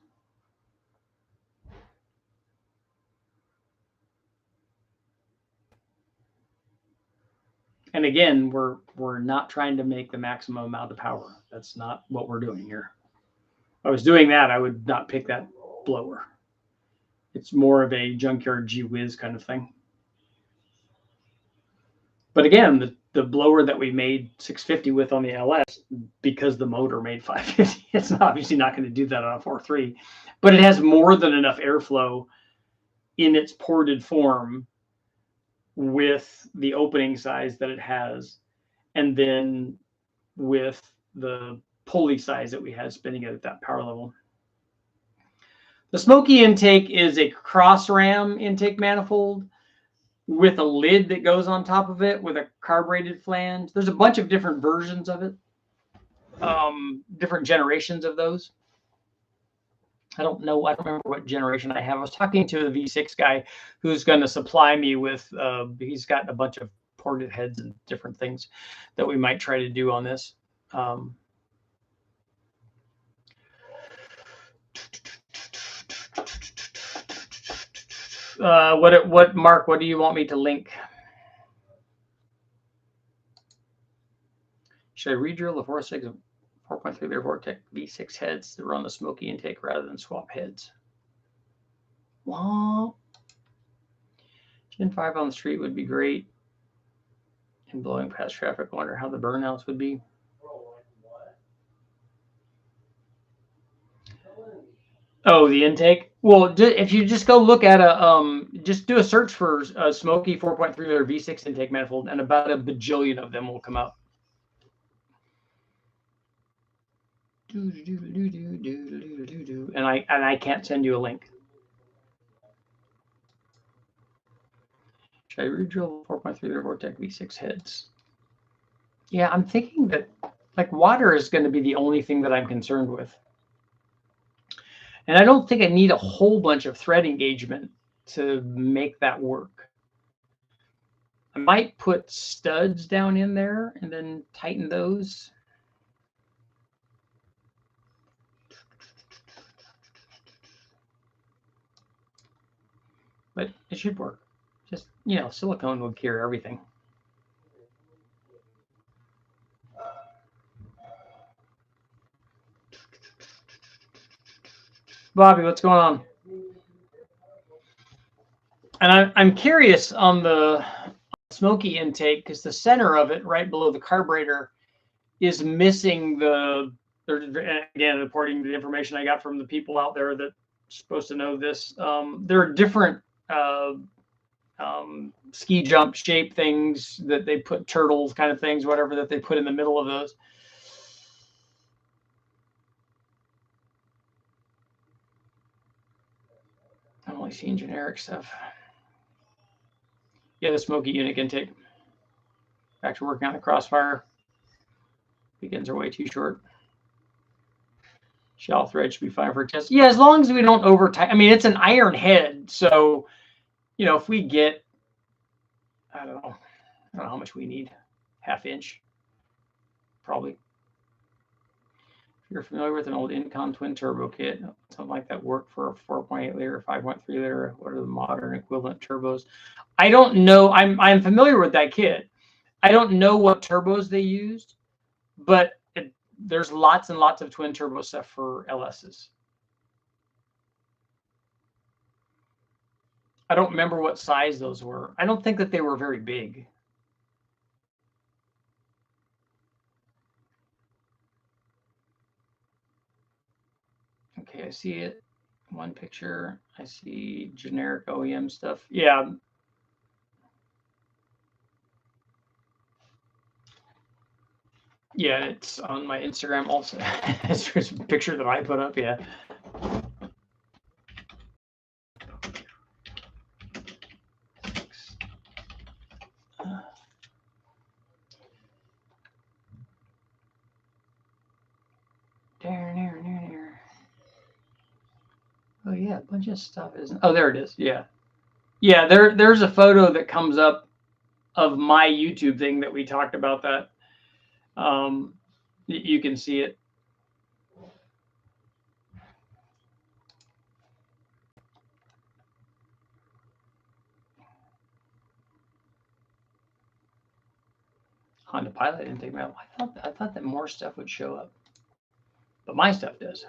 And again, we're not trying to make the maximum amount of power. That's not what we're doing here. If I was doing that, I would not pick that blower. It's more of a junkyard gee whiz kind of thing. But again, the blower that we made 650 with on the LS, because the motor made 550, it's obviously not going to do that on a 4.3. But it has more than enough airflow in its ported form with the opening size that it has, and then with the pulley size that we had spinning it at that power level. The Smoky intake is a cross ram intake manifold with a lid that goes on top of it with a carbureted flange. There's a bunch of different versions of it, different generations of those. I don't know. I don't remember what generation I have. I was talking to the V6 guy who's going to supply me with, he's got a bunch of ported heads and different things that we might try to do on this. Mark, what do you want me to link? Should I re-drill the 4.3 liter Vortec V6 heads to run the Smoky intake rather than swap heads? Well, Gen 5 on the street would be great. And blowing past traffic, I wonder how the burnouts would be. Oh, the intake? Well, if you just go look at just do a search for a Smoky 4.3 liter V6 intake manifold, and about a bajillion of them will come up. And I can't send you a link. Should I re-drill 4.3 liter Vortec V6 heads? Yeah, I'm thinking that like water is going to be the only thing that I'm concerned with. And I don't think I need a whole bunch of thread engagement to make that work. I might put studs down in there and then tighten those. But it should work. Just, silicone will cure everything. Bobby, what's going on? And I'm curious on the Smoky intake, because the center of it, right below the carburetor, is missing again, according to the information I got from the people out there that are supposed to know this, there are different ski jump shape things that they put, turtles kind of things, whatever, that they put in the middle of those. I'm only seeing generic stuff. Yeah, the Smoky unique intake. Back to working on the Crossfire. Weekends are way too short. Shell thread should be fine for a test. Yeah, as long as we don't over tighten. I mean, it's an iron head, so if we get, I don't know how much we need, 1/2 inch, probably. If you're familiar with an old Incon twin turbo kit, something like that worked for a 4.8 liter, 5.3 liter. What are the modern equivalent turbos? I don't know. I'm familiar with that kit. I don't know what turbos they used, but there's lots and lots of twin turbo stuff for LSs. I don't remember what size those were. I don't think that they were very big. Okay, I see it. One picture. I see generic OEM stuff. Yeah. Yeah, it's on my Instagram also. It's just a picture that I put up, yeah. Oh yeah, got a bunch of stuff, isn't? Oh, there it is. Yeah. Yeah, there's a photo that comes up of my YouTube thing that we talked about that. You can see it. Honda Pilot intake manifold. I thought that more stuff would show up, but my stuff does.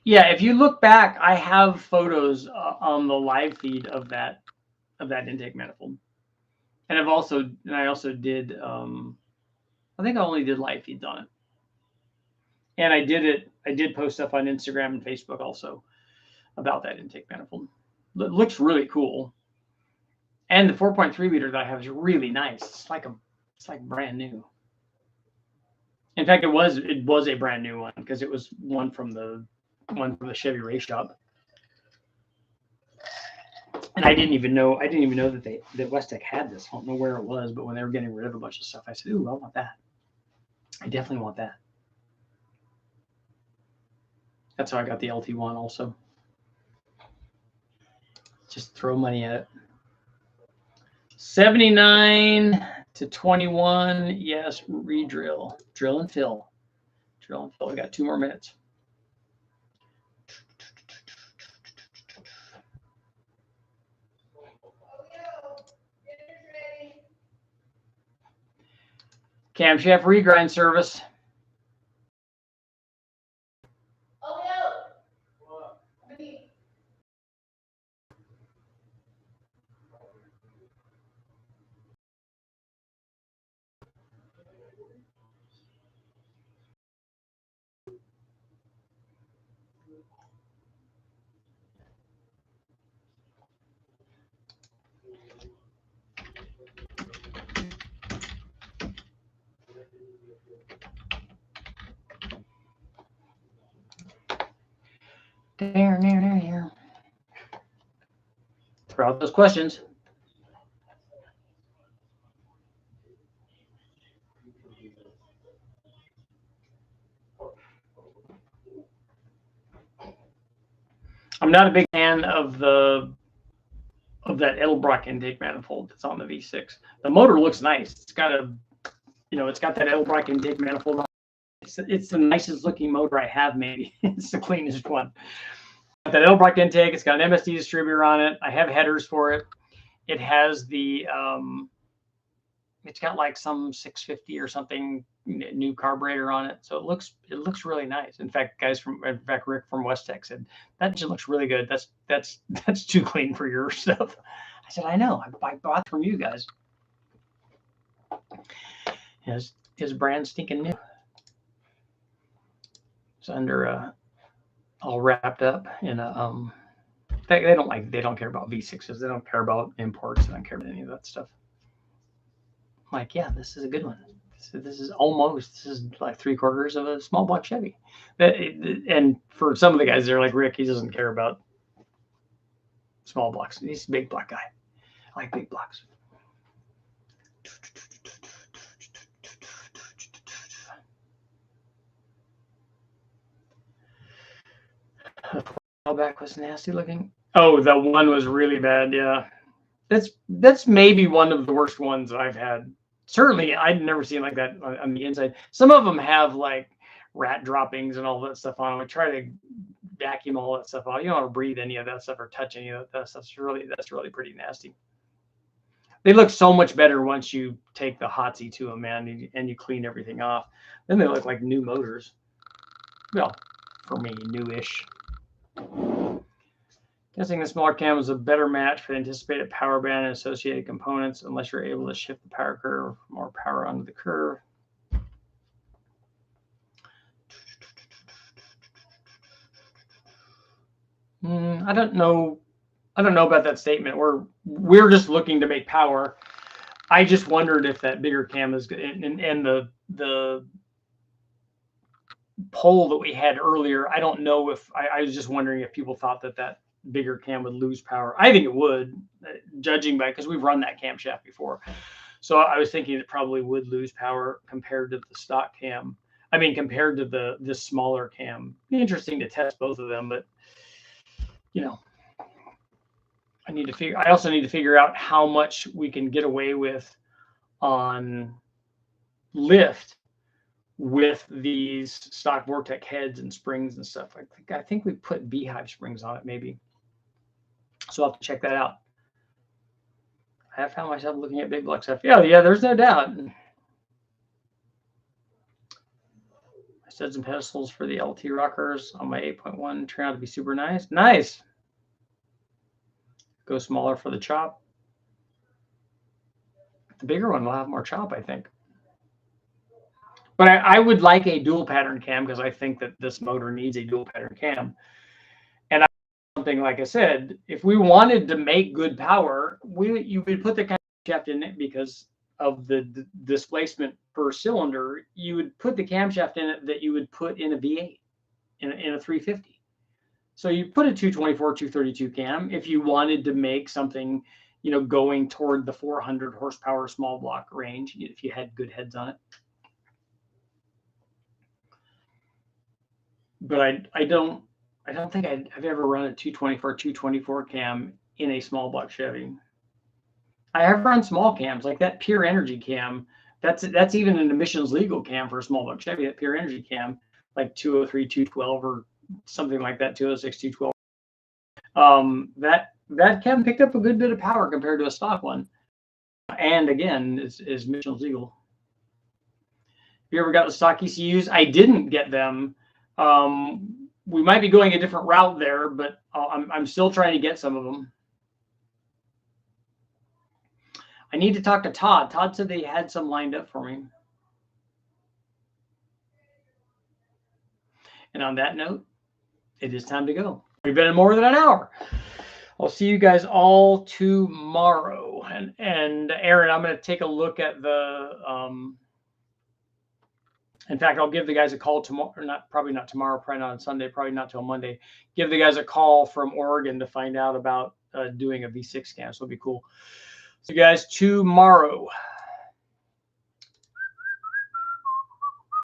Yeah, if you look back, I have photos on the live feed of that intake manifold, and I also did. I think I only did live feeds on it, and I did post stuff on Instagram and Facebook also about that intake manifold. It looks really cool, and the 4.3 liter that I have is really nice. It's like brand new. In fact, it was a brand new one because it was one from the Chevy race shop. And I didn't even know that that Westech had this. I don't know where it was, but when they were getting rid of a bunch of stuff, I said, "Ooh, I want that. I definitely want that." That's how I got the LT1 also. Just throw money at it. 79 to 21. Yes, redrill. Drill and fill. Drill and fill. We got 2 more minutes. Camshaft regrind service. There. Throw out those questions. I'm not a big fan of that Edelbrock intake manifold that's on the V6. The motor looks nice. It's got it's got that Edelbrock intake manifold on. It's the nicest looking motor I have, maybe. It's the cleanest one. That Edelbrock intake, it's got an MSD distributor on it. I have headers for it. It has the it's got like some 650 or something new carburetor on it, so it looks really nice. In fact, Rick from Westech said that just looks really good. That's too clean for your stuff. I said, I know. I bought from you guys. His brand stinking new. It's under all wrapped up in a they don't care about V6s. They don't care about imports. They don't care about any of that stuff. I'm like, yeah, this is a good one. This is like 3/4 of a small block Chevy. And for some of the guys, they're like, Rick, he doesn't care about small blocks. He's a big block guy. I like big blocks. Back was nasty looking. Oh, that one was really bad. Yeah, that's maybe one of the worst ones I've had. Certainly, I'd never seen like that on the inside. Some of them have like rat droppings and all that stuff on them. I try to vacuum all that stuff out. You don't want to breathe any of that stuff or touch any of that stuff. That's really pretty nasty. They look so much better once you take the hotsy to them, man, and you clean everything off. Then they look like new motors. Well, for me, newish. Guessing the smaller cam is a better match for the anticipated power band and associated components, unless you're able to shift the power curve, more power onto the curve. I don't know about that statement. We're just looking to make power. I just wondered if that bigger cam is good, and the poll that we had earlier. I don't know if I was just wondering if people thought that bigger cam would lose power. I think it would, judging by, because we've run that camshaft before. So I was thinking it probably would lose power compared to the stock cam. I mean, compared to this smaller cam. Be interesting to test both of them, but you know, I also need to figure out how much we can get away with on lift with these stock Vortec heads and springs and stuff. I think we put beehive springs on it maybe. So I'll have to check that out. I have found myself looking at big block stuff. Yeah, there's no doubt. Studs and pedestals for the LT rockers on my 8.1 turned out to be super nice. Nice. Go smaller for the chop. The bigger one will have more chop, I think. But I would like a dual pattern cam because I think that this motor needs a dual pattern cam. And something like I said, if we wanted to make good power, you would put the camshaft in it because of the displacement per cylinder. You would put the camshaft in it that you would put in a V8 in a 350. So you put a 224, 232 cam if you wanted to make something, going toward the 400 horsepower small block range, if you had good heads on it. But I don't think I've ever run a 224 cam in a small block Chevy. I have run small cams like that Pure Energy cam. That's even an emissions legal cam for a small block Chevy. That Pure Energy cam, like 203, 212 or something like that, 206, 212. That cam picked up a good bit of power compared to a stock one, and again is emissions legal. If you ever got the stock ECUs, I didn't get them. We might be going a different route there, but I'm still trying to get some of them. I need to talk to Todd. Todd said they had some lined up for me. And on that note, it is time to go. We've been in more than an hour. I'll see you guys all tomorrow. And Aaron, I'm going to take a look at the in fact, I'll give the guys a call tomorrow, probably not tomorrow, probably not on Sunday, probably not till Monday. Give the guys a call from Oregon to find out about doing a V6 scan. So it'll be cool. See you guys tomorrow.